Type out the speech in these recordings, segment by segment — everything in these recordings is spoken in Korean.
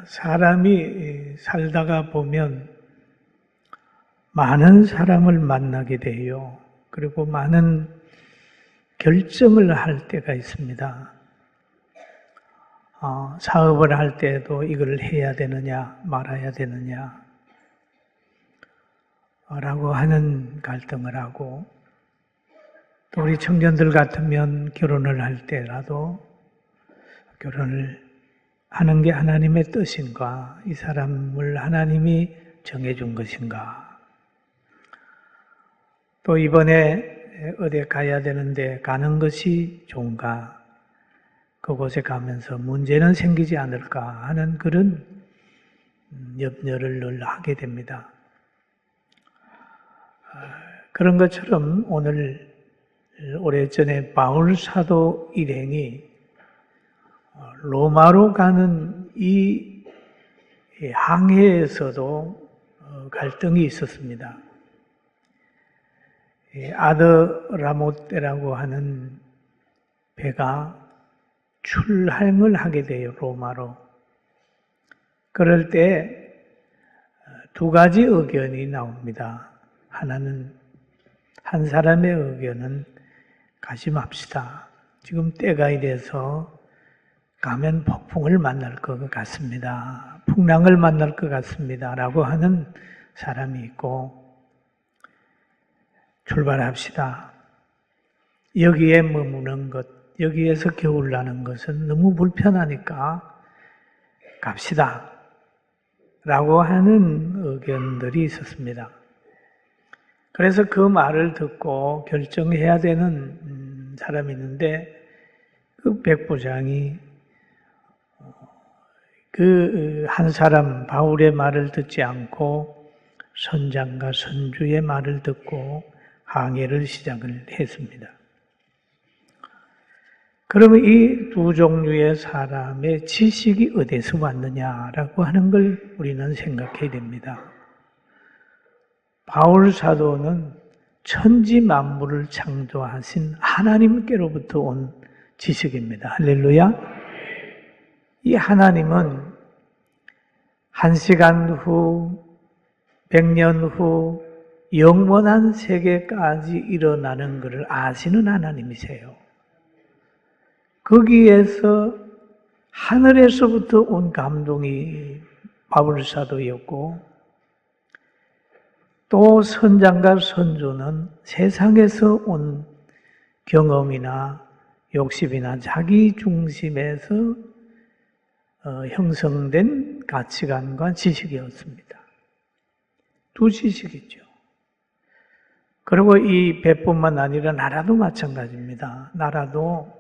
사람이 살다가 보면 많은 사람을 만나게 돼요. 그리고 많은 결정을 할 때가 있습니다. 사업을 할 때도 이걸 해야 되느냐 말아야 되느냐 라고 하는 갈등을 하고, 또 우리 청년들 같으면 결혼을 할 때라도 결혼을 하는 게 하나님의 뜻인가, 이 사람을 하나님이 정해준 것인가, 또 이번에 어디 가야 되는데 가는 것이 좋은가, 그곳에 가면서 문제는 생기지 않을까 하는 그런 염려를 늘 하게 됩니다. 그런 것처럼 오늘 오래전에 바울 사도 일행이 로마로 가는 이 항해에서도 갈등이 있었습니다. 아드라모떼라고 하는 배가 출항을 하게 돼요, 로마로. 그럴 때 두 가지 의견이 나옵니다. 하나는, 한 사람의 의견은 가지 맙시다. 지금 때가 이래서 가면 폭풍을 만날 것 같습니다. 풍랑을 만날 것 같습니다. 라고 하는 사람이 있고, 출발합시다. 여기에 머무는 것, 여기에서 겨울 나는 것은 너무 불편하니까 갑시다. 라고 하는 의견들이 있었습니다. 그래서 그 말을 듣고 결정해야 되는 사람이 있는데, 그 백부장이 그 한 사람 바울의 말을 듣지 않고 선장과 선주의 말을 듣고 항해를 시작을 했습니다. 그러면 이 두 종류의 사람의 지식이 어디서 왔느냐라고 하는 걸 우리는 생각해야 됩니다. 바울 사도는 천지 만물을 창조하신 하나님께로부터 온 지식입니다. 할렐루야. 이 하나님은 1시간 후, 100년 후 영원한 세계까지 일어나는 것을 아시는 하나님이세요. 거기에서 하늘에서부터 온 감동이 바울 사도였고, 또 선장과 선조는 세상에서 온 경험이나 욕심이나 자기 중심에서 형성된 가치관과 지식이었습니다. 두 지식이죠. 그리고 이 배뿐만 아니라 나라도 마찬가지입니다. 나라도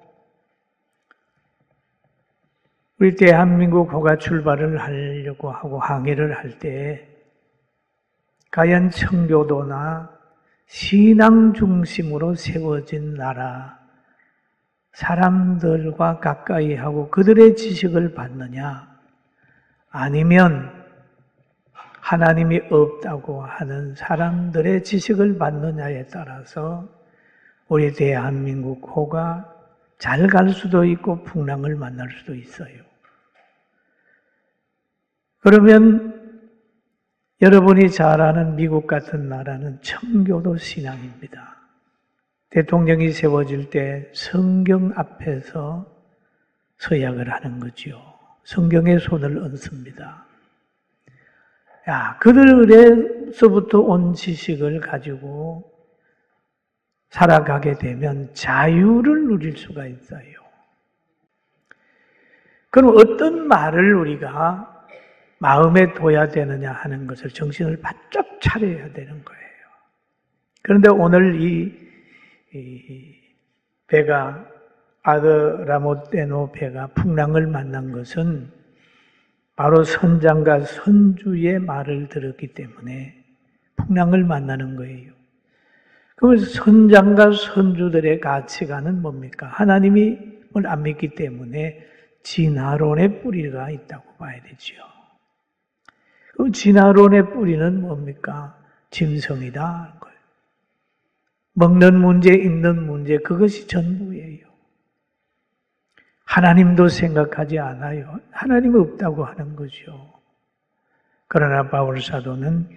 우리 대한민국 호가 출발을 하려고 하고 항해를 할 때 과연 청교도나 신앙 중심으로 세워진 나라, 사람들과 가까이 하고 그들의 지식을 받느냐, 아니면 하나님이 없다고 하는 사람들의 지식을 받느냐에 따라서 우리 대한민국 호가 잘 갈 수도 있고 풍랑을 만날 수도 있어요. 그러면 여러분이 잘 아는 미국 같은 나라는 청교도 신앙입니다. 대통령이 세워질 때 성경 앞에서 서약을 하는 거죠. 성경에 손을 얹습니다. 그들에서부터 온 지식을 가지고 살아가게 되면 자유를 누릴 수가 있어요. 그럼 어떤 말을 우리가 마음에 둬야 되느냐 하는 것을 정신을 바짝 차려야 되는 거예요. 그런데 오늘 이 배가, 아드라모떼노 배가 풍랑을 만난 것은 바로 선장과 선주의 말을 들었기 때문에 풍랑을 만나는 거예요. 그러면 선장과 선주들의 가치관은 뭡니까? 하나님을 안 믿기 때문에 진화론의 뿌리가 있다고 봐야 되죠. 그 진화론의 뿌리는 뭡니까? 짐승이다. 먹는 문제, 입는 문제, 그것이 전부예요. 하나님도 생각하지 않아요. 하나님은 없다고 하는 거죠. 그러나 바울 사도는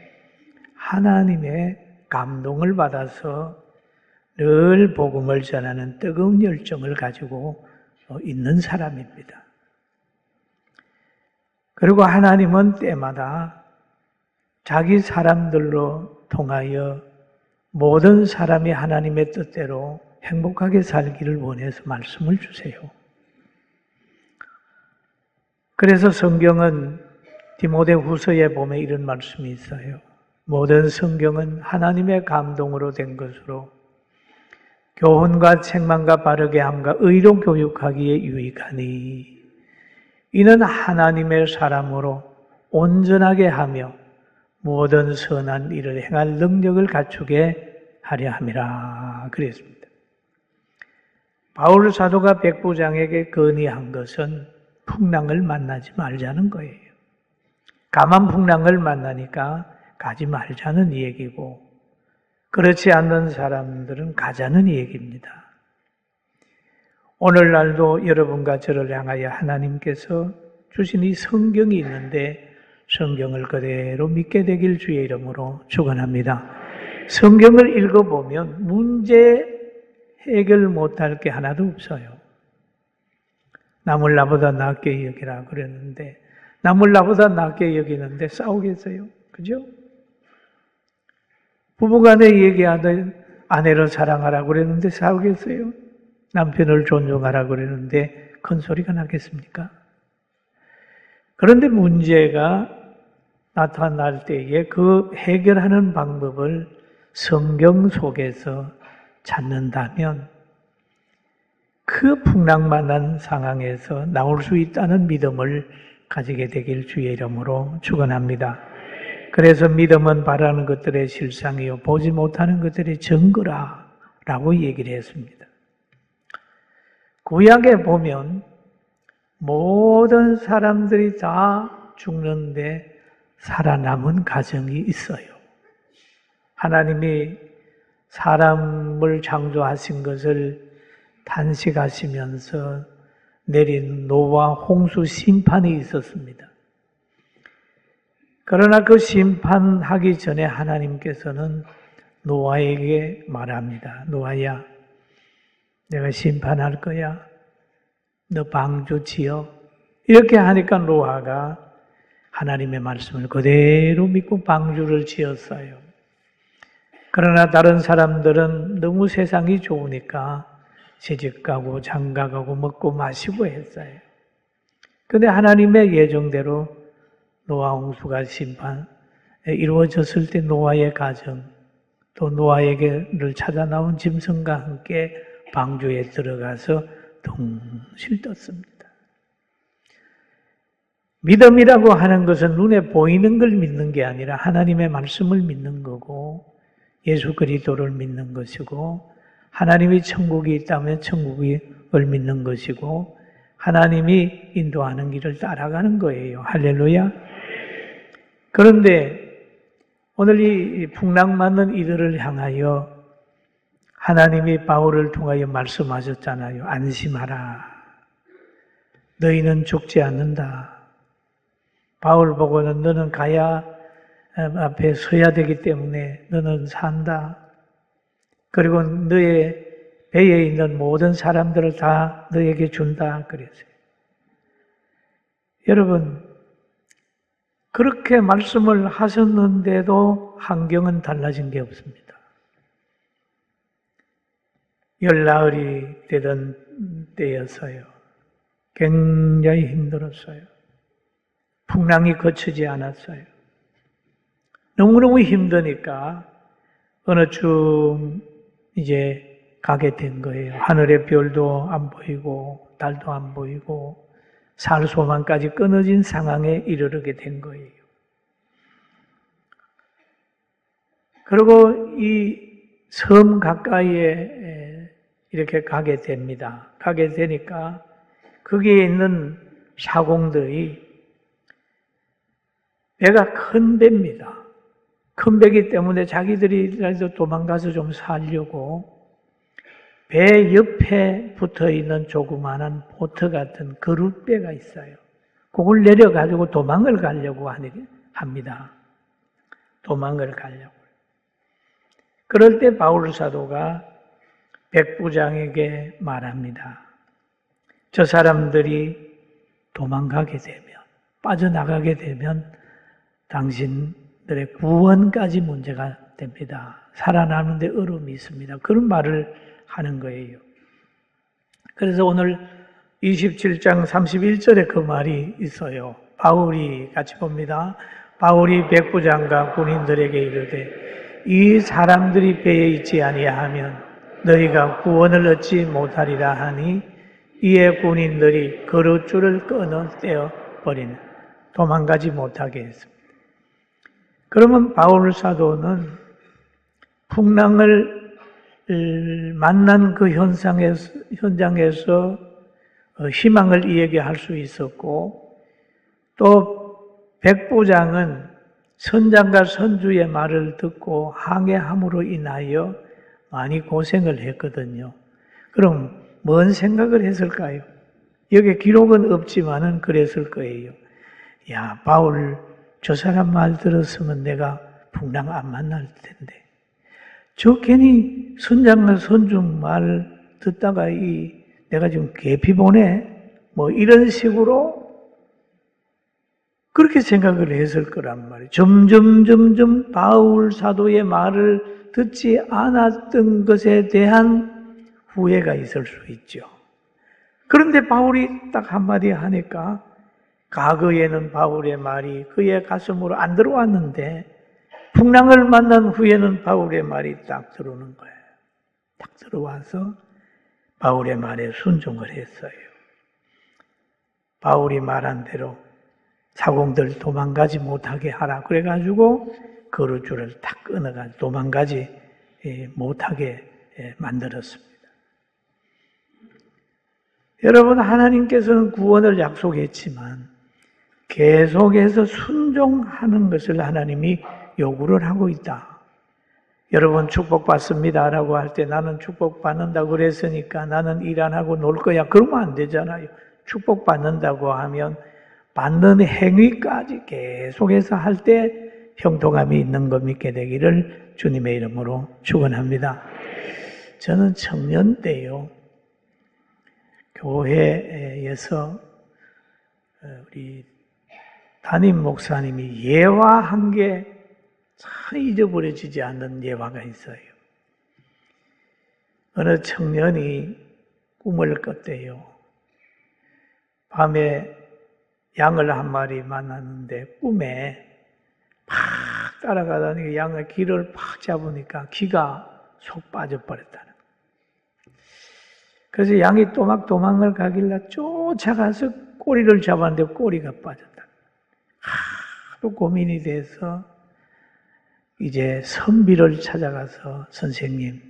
하나님의 감동을 받아서 늘 복음을 전하는 뜨거운 열정을 가지고 있는 사람입니다. 그리고 하나님은 때마다 자기 사람들로 통하여 모든 사람이 하나님의 뜻대로 행복하게 살기를 원해서 말씀을 주세요. 그래서 성경은 디모데후서에 보면 이런 말씀이 있어요. 모든 성경은 하나님의 감동으로 된 것으로 교훈과 책망과 바르게 함과 의로 교육하기에 유익하니 이는 하나님의 사람으로 온전하게 하며 모든 선한 일을 행할 능력을 갖추게 하려 함이라 그랬습니다. 바울 사도가 백부장에게 건의한 것은 풍랑을 만나지 말자는 거예요. 가만 풍랑을 만나니까 가지 말자는 얘기고 그렇지 않는 사람들은 가자는 얘기입니다. 오늘날도 여러분과 저를 향하여 하나님께서 주신 이 성경이 있는데 성경을 그대로 믿게 되길 주의 이름으로 축원합니다. 성경을 읽어보면 문제 해결 못할 게 하나도 없어요. 남을 나보다 낫게 여기라 그랬는데 남을 나보다 낫게 여기는데 싸우겠어요? 그죠? 부부간에 얘기하던 아내를 사랑하라고 그랬는데 싸우겠어요? 남편을 존중하라고 그랬는데 큰 소리가 나겠습니까? 그런데 문제가 나타날 때에 그 해결하는 방법을 성경 속에서 찾는다면 그 풍랑만한 상황에서 나올 수 있다는 믿음을 가지게 되길 주의 이름으로 축원합니다. 그래서 믿음은 바라는 것들의 실상이요 보지 못하는 것들의 증거라 라고 얘기를 했습니다. 구약에 보면 모든 사람들이 다 죽는데 살아남은 가정이 있어요. 하나님이 사람을 창조하신 것을 탄식하시면서 내린 노아 홍수 심판이 있었습니다. 그러나 그 심판하기 전에 하나님께서는 노아에게 말합니다. 노아야, 내가 심판할 거야. 너 방주 지어. 이렇게 하니까 노아가 하나님의 말씀을 그대로 믿고 방주를 지었어요. 그러나 다른 사람들은 너무 세상이 좋으니까 시집가고 장가가고 먹고 마시고 했어요. 그런데 하나님의 예정대로 노아 홍수가 심판 이루어졌을 때 노아의 가정 또 노아에게를 찾아 나온 짐승과 함께 방주에 들어가서 덩실 떴습니다. 믿음이라고 하는 것은 눈에 보이는 걸 믿는 게 아니라 하나님의 말씀을 믿는 거고 예수 그리스도를 믿는 것이고 하나님이 천국이 있다면 천국을 믿는 것이고 하나님이 인도하는 길을 따라가는 거예요. 할렐루야. 그런데 오늘 이 풍랑 맞는 이들을 향하여 하나님이 바울을 통하여 말씀하셨잖아요. 안심하라. 너희는 죽지 않는다. 바울 보고는 너는 가야 앞에 서야 되기 때문에 너는 산다. 그리고 너의 배에 있는 모든 사람들을 다 너에게 준다. 그랬어요. 여러분, 그렇게 말씀을 하셨는데도 환경은 달라진 게 없습니다. 열나흘이 되던 때였어요. 굉장히 힘들었어요. 풍랑이 거치지 않았어요. 너무너무 힘드니까 어느 쯤 이제 가게 된 거예요. 하늘의 별도 안 보이고 달도 안 보이고 살 소망까지 끊어진 상황에 이르게 된 거예요. 그리고 이 섬 가까이에 이렇게 가게 됩니다. 가게 되니까 거기에 있는 사공들이 배가 큰 배입니다. 큰 배기 때문에 자기들이 도망가서 좀 살려고 배 옆에 붙어있는 조그마한 보트 같은 그룻배가 있어요. 그걸 내려가지고 도망을 가려고 합니다. 도망을 가려고. 그럴 때 바울 사도가 백부장에게 말합니다. 저 사람들이 도망가게 되면, 빠져나가게 되면 당신들의 구원까지 문제가 됩니다. 살아나는데 어려움이 있습니다. 그런 말을 하는 거예요. 그래서 오늘 27장 31절에 그 말이 있어요. 바울이 같이 봅니다. 바울이 백부장과 군인들에게 이르되 이 사람들이 배에 있지 아니하면 너희가 구원을 얻지 못하리라 하니 이에 군인들이 그릇줄을 끊어 떼어 버리는 도망가지 못하게 했습니다. 그러면 바울 사도는 풍랑을 만난 그 현장에서 희망을 이야기할 수 있었고 또 백부장은 선장과 선주의 말을 듣고 항해함으로 인하여 많이 고생을 했거든요. 그럼 뭔 생각을 했을까요? 여기 기록은 없지만은 그랬을 거예요. 야, 바울 저 사람 말 들었으면 내가 풍랑 안 만날 텐데. 저 괜히 선장과 선주 말 듣다가 내가 지금 계피 보내? 뭐 이런 식으로 그렇게 생각을 했을 거란 말이에요. 점점 바울 사도의 말을 듣지 않았던 것에 대한 후회가 있을 수 있죠. 그런데 바울이 딱 한마디 하니까 과거에는 바울의 말이 그의 가슴으로 안 들어왔는데 풍랑을 만난 후에는 바울의 말이 딱 들어오는 거예요. 딱 들어와서 바울의 말에 순종을 했어요. 바울이 말한 대로 사공들 도망가지 못하게 하라. 그래가지고 그릇줄을 딱 끊어가지고 도망가지 못하게 만들었습니다. 여러분, 하나님께서는 구원을 약속했지만 계속해서 순종하는 것을 하나님이 요구를 하고 있다. 여러분 축복받습니다라고 할 때 나는 축복받는다고 그랬으니까 나는 일 안 하고 놀 거야. 그러면 안 되잖아요. 축복받는다고 하면 받는 행위까지 계속해서 할 때 형통함이 있는 거 믿게 되기를 주님의 이름으로 축원합니다. 저는 청년 때요. 교회에서 우리 담임 목사님이 예화한 게 참 잊어버려지지 않는 예화가 있어요. 어느 청년이 꿈을 꿨대요. 밤에 양을 한 마리 만났는데 꿈에 팍 따라가다니 양의 귀를 팍 잡으니까 귀가 속 빠져버렸다는 거예요. 그래서 양이 또막 도망을 가길래 쫓아가서 꼬리를 잡았는데 꼬리가 빠졌다. 하도 고민이 돼서 이제 선비를 찾아가서 선생님,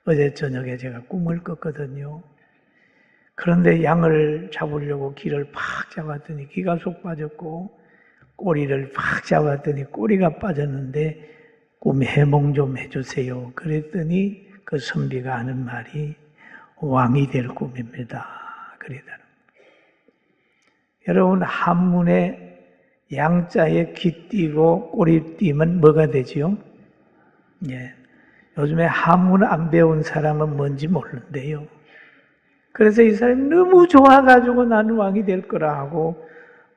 어제 저녁에 제가 꿈을 꿨거든요. 그런데 양을 잡으려고 귀를 팍 잡았더니 귀가 속 빠졌고 꼬리를 팍 잡았더니 꼬리가 빠졌는데 꿈 해몽 좀 해주세요. 그랬더니 그 선비가 하는 말이 왕이 될 꿈입니다. 그러더라고요. 여러분, 한문에 양자에 귀 띄고 꼬리 띄면 뭐가 되지요? 예. 요즘에 한문 안 배운 사람은 뭔지 모르는데요. 그래서 이 사람이 너무 좋아가지고 나는 왕이 될 거라 하고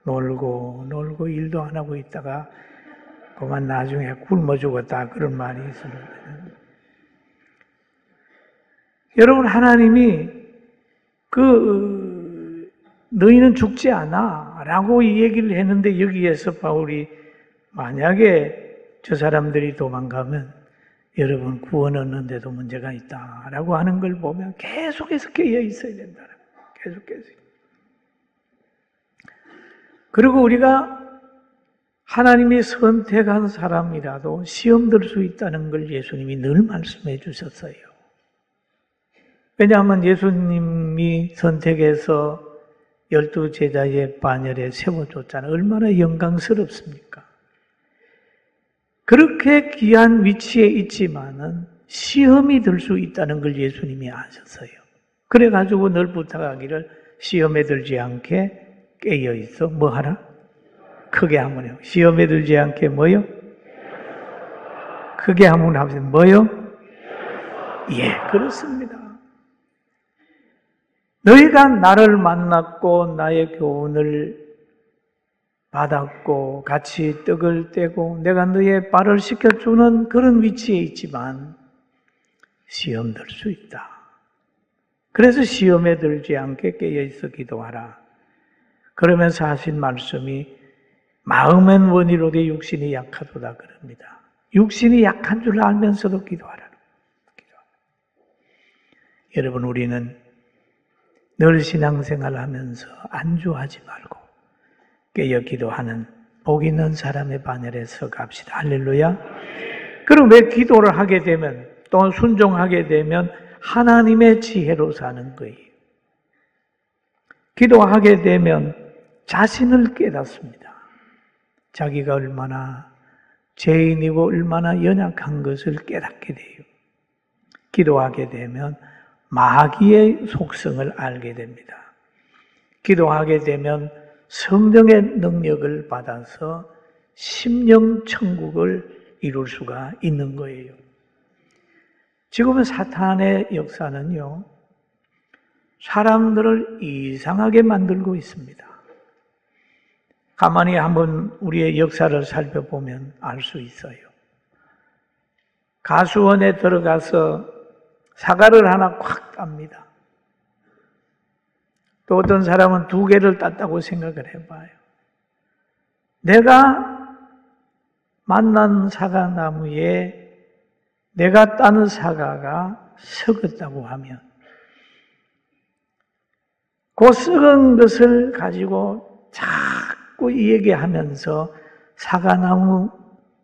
놀고 일도 안 하고 있다가 그만 나중에 굶어 죽었다 그런 말이 있습니다. 여러분, 하나님이 너희는 죽지 않아 라고 이 얘기를 했는데 여기에서 바울이 만약에 저 사람들이 도망가면 여러분 구원 얻는데도 문제가 있다라고 하는 걸 보면 계속해서 깨어 있어야 된다. 계속해서. 그리고 우리가 하나님이 선택한 사람이라도 시험 들 수 있다는 걸 예수님이 늘 말씀해 주셨어요. 왜냐하면 예수님이 선택해서 12제자의 반열에 세워줬잖아요. 얼마나 영광스럽습니까? 그렇게 귀한 위치에 있지만은 시험이 들 수 있다는 걸 예수님이 아셨어요. 그래가지고 늘 부탁하기를 시험에 들지 않게 깨어있어. 뭐 하라? 크게 한번 해요. 시험에 들지 않게 뭐요? 크게 한번 하세요. 뭐요? 예, 그렇습니다. 너희가 나를 만났고 나의 교훈을 받았고 같이 떡을 떼고 내가 너의 발을 씻겨주는 그런 위치에 있지만 시험 들 수 있다. 그래서 시험에 들지 않게 깨어있어 기도하라. 그러면서 하신 말씀이 마음은 원이로되 육신이 약하도다 그럽니다. 육신이 약한 줄 알면서도 기도하라. 여러분, 우리는 늘 신앙생활을 하면서 안주하지 말고 깨어 기도하는 복 있는 사람의 반열에 서갑시다. 할렐루야. 그럼 왜 기도를 하게 되면 또 순종하게 되면 하나님의 지혜로 사는 거예요. 기도하게 되면 자신을 깨닫습니다. 자기가 얼마나 죄인이고 얼마나 연약한 것을 깨닫게 돼요. 기도하게 되면 마귀의 속성을 알게 됩니다. 기도하게 되면 성령의 능력을 받아서 심령 천국을 이룰 수가 있는 거예요. 지금은 사탄의 역사는요, 사람들을 이상하게 만들고 있습니다. 가만히 한번 우리의 역사를 살펴보면 알 수 있어요. 가수원에 들어가서 사과를 하나 콱 땁니다. 또 어떤 사람은 2개를 땄다고 생각을 해봐요. 내가 만난 사과나무에 내가 따는 사과가 썩었다고 하면 그 썩은 것을 가지고 자꾸 얘기하면서 사과나무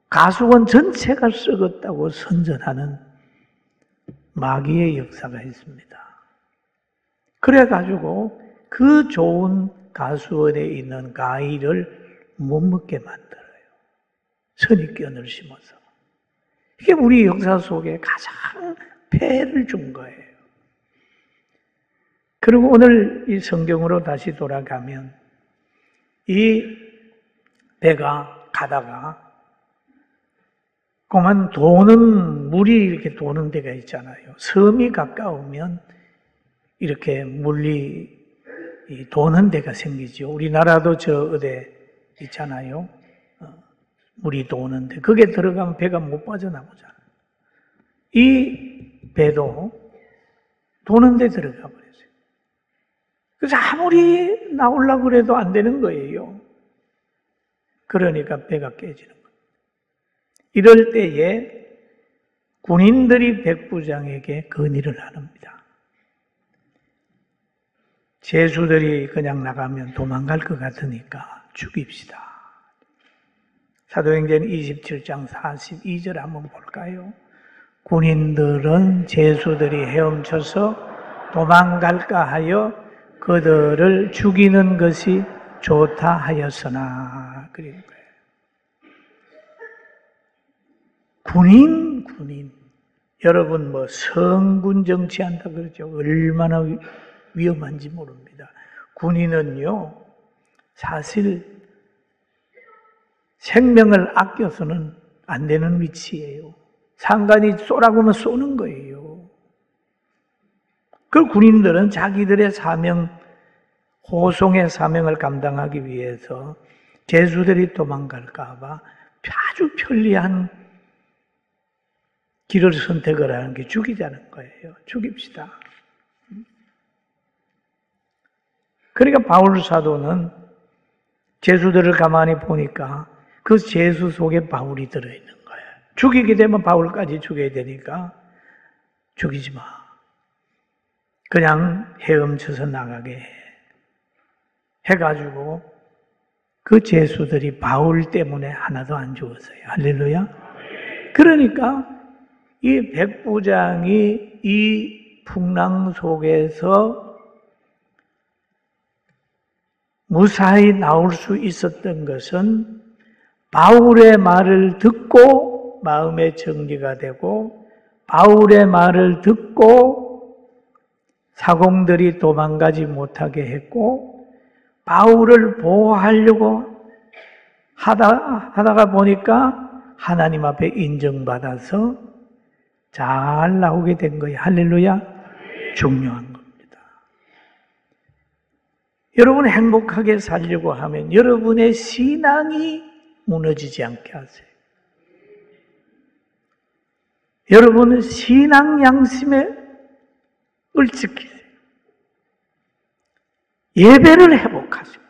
가수원 전체가 썩었다고 선전하는 마귀의 역사가 있습니다. 그래가지고 그 좋은 가수원에 있는 과일을 못 먹게 만들어요. 선입견을 심어서. 이게 우리 역사 속에 가장 폐해를 준 거예요. 그리고 오늘 이 성경으로 다시 돌아가면 이 배가 가다가 그만 도는 물이 이렇게 도는 데가 있잖아요. 섬이 가까우면 이렇게 물이 도는 데가 생기죠. 우리나라도 저 어디 있잖아요. 물이 도는데 거기에 들어가면 배가 못 빠져나오잖아요. 이 배도 도는 데 들어가 버렸어요. 그래서 아무리 나오려고 해도 안 되는 거예요. 그러니까 배가 깨지는 거예요. 이럴 때에 군인들이 백부장에게 건의를 합니다. 죄수들이 그냥 나가면 도망갈 것 같으니까 죽입시다. 사도행전 27장 42절 한번 볼까요? 군인들은 죄수들이 헤엄쳐서 도망갈까 하여 그들을 죽이는 것이 좋다 하였으나 그런 거예요. 군인. 여러분 뭐 성군 정치한다 그러죠. 얼마나 위험한지 모릅니다. 군인은요, 사실 생명을 아껴서는 안 되는 위치예요. 상관이 쏘라고 하면 쏘는 거예요. 그 군인들은 자기들의 사명, 호송의 사명을 감당하기 위해서 죄수들이 도망갈까 봐 아주 편리한 길을 선택을 하는 게 죽이자는 거예요. 죽입시다. 그러니까 바울 사도는 죄수들을 가만히 보니까 그 죄수 속에 바울이 들어있는 거예요. 죽이게 되면 바울까지 죽여야 되니까 죽이지 마. 그냥 헤엄쳐서 나가게 해. 해가지고 그 죄수들이 바울 때문에 하나도 안 죽었어요. 할렐루야. 그러니까 이 백부장이 이 풍랑 속에서 무사히 나올 수 있었던 것은 바울의 말을 듣고 마음의 정리가 되고 바울의 말을 듣고 사공들이 도망가지 못하게 했고 바울을 보호하려고 하다가 보니까 하나님 앞에 인정받아서 잘 나오게 된 거예요. 할렐루야. 중요한 겁니다. 여러분 행복하게 살려고 하면 여러분의 신앙이 무너지지 않게 하세요. 여러분은 신앙 양심을 지키세요. 예배를 회복하세요.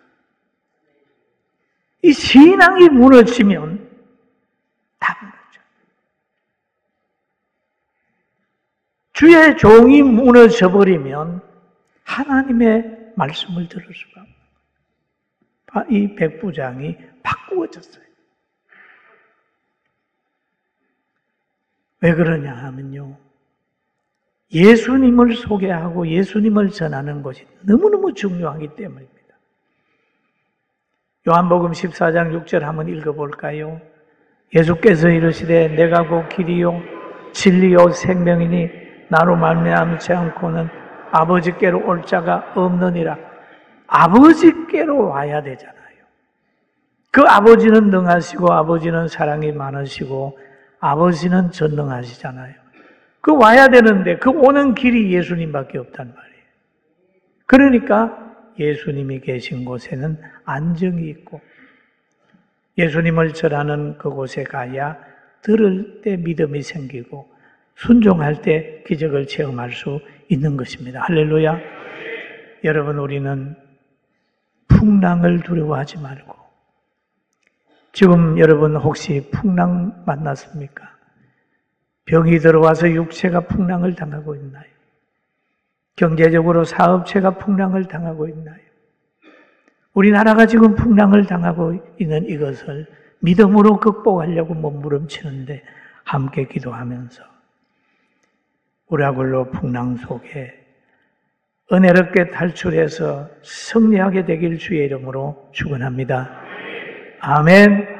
이 신앙이 무너지면 다 무너져요. 주의 종이 무너져 버리면 하나님의 말씀을 들을 수가 없어요. 이 백부장이 바꾸어졌어요. 왜 그러냐 하면요. 예수님을 소개하고 예수님을 전하는 것이 너무너무 중요하기 때문입니다. 요한복음 14장 6절 한번 읽어볼까요? 예수께서 이르시되 내가 곧 길이요 진리요 생명이니 나로 말미암지 않고는 아버지께로 올 자가 없느니라. 아버지께로 와야 되잖아요. 그 아버지는 능하시고 아버지는 사랑이 많으시고 아버지는 전능하시잖아요. 그 와야 되는데 그 오는 길이 예수님밖에 없단 말이에요. 그러니까 예수님이 계신 곳에는 안정이 있고 예수님을 전하는 그곳에 가야 들을 때 믿음이 생기고 순종할 때 기적을 체험할 수 있는 것입니다. 할렐루야. 여러분 우리는 풍랑을 두려워하지 말고 지금 여러분 혹시 풍랑 만났습니까? 병이 들어와서 육체가 풍랑을 당하고 있나요? 경제적으로 사업체가 풍랑을 당하고 있나요? 우리나라가 지금 풍랑을 당하고 있는 이것을 믿음으로 극복하려고 몸부림치는데 함께 기도하면서 우라굴로 풍랑 속에 은혜롭게 탈출해서 승리하게 되길 주의 이름으로 축원합니다. 아멘.